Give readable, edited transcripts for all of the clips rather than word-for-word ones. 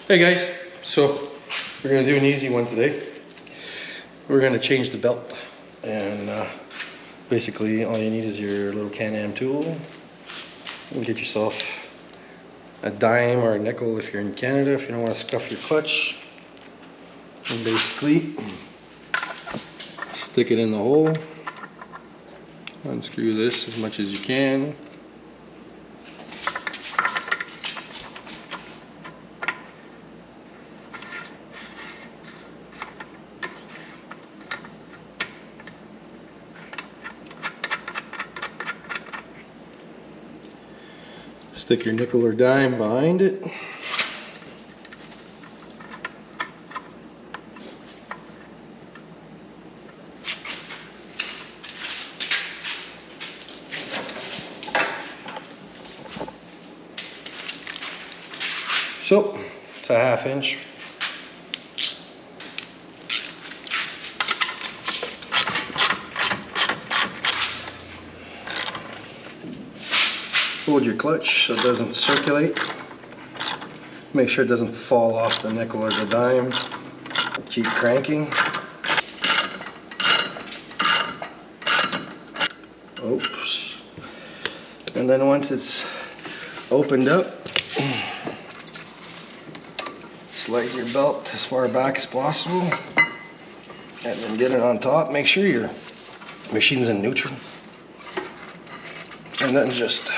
Hey guys, so we're going to do an easy one today. We're going to change the belt, and basically all you need is your little Can-Am tool. You get yourself a dime or a nickel if you're in Canada, if you don't want to scuff your clutch. And basically stick it in the hole, unscrew this as much as you can. Stick your nickel or dime behind it. So it's a 1/2 inch. Hold your clutch so it doesn't circulate. Make sure it doesn't fall off the nickel or the dime. Keep cranking. Oops. And then once it's opened up, slide your belt as far back as possible and then get it on top. Make sure your machine's in neutral. And then just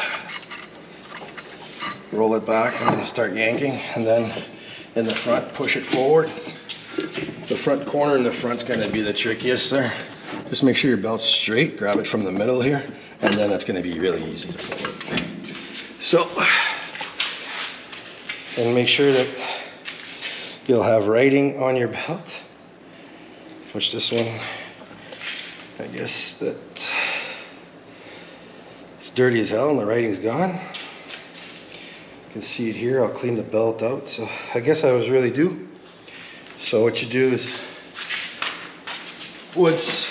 roll it back and then start yanking, and then in the front push it forward. The front corner in the front's going to be the trickiest there. Just make sure your belt's straight, grab it from the middle here, and then it's going to be really easy to pull it. So, and make sure that you'll have writing on your belt, which this one, I guess that it's dirty as hell and the writing's gone. You can see it here. I'll clean the belt out. So I guess I was really due. So what you do is, once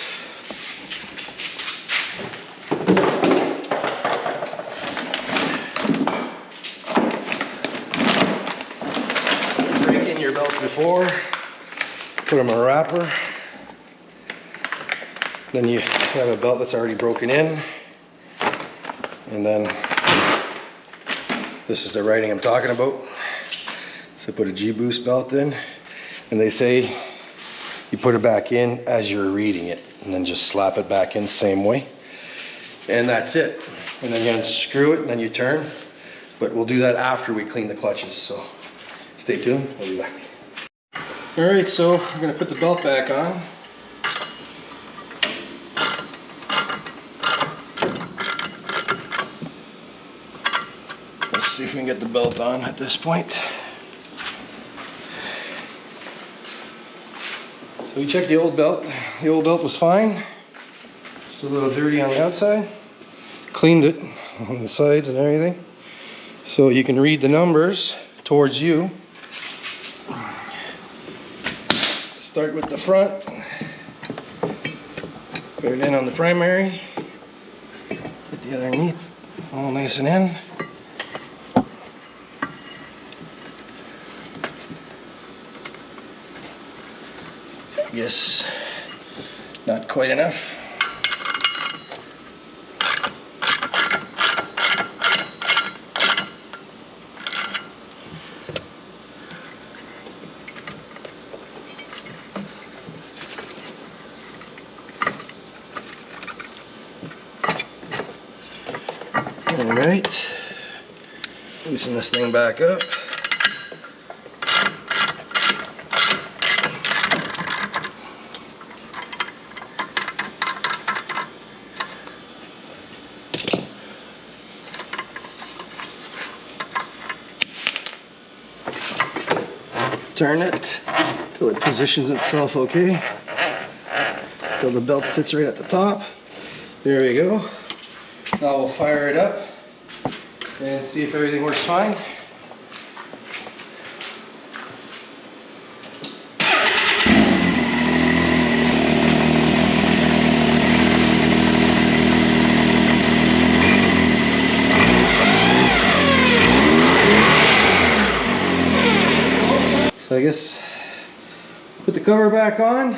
you break in your belts before, put them in a wrapper. Then you have a belt that's already broken in, and then this is the writing I'm talking about. So put a G-Boost belt in, and they say you put it back in as you're reading it, and then just slap it back in the same way. And that's it. And then you unscrew it, and then you turn. But we'll do that after we clean the clutches, so stay tuned, we'll be back. All right, so we're gonna put the belt back on. Let's see if we can get the belt on at this point. So we checked the old belt. The old belt was fine. Just a little dirty on the outside. Cleaned it on the sides and everything. So you can read the numbers towards you. Start with the front. Put it in on the primary. Put the underneath all nice and in. I guess not quite enough. All right, loosen this thing back up. Turn it till it positions itself okay, till the belt sits right at the top. There we go. Now we'll fire it up and see if everything works fine. So I guess put the cover back on.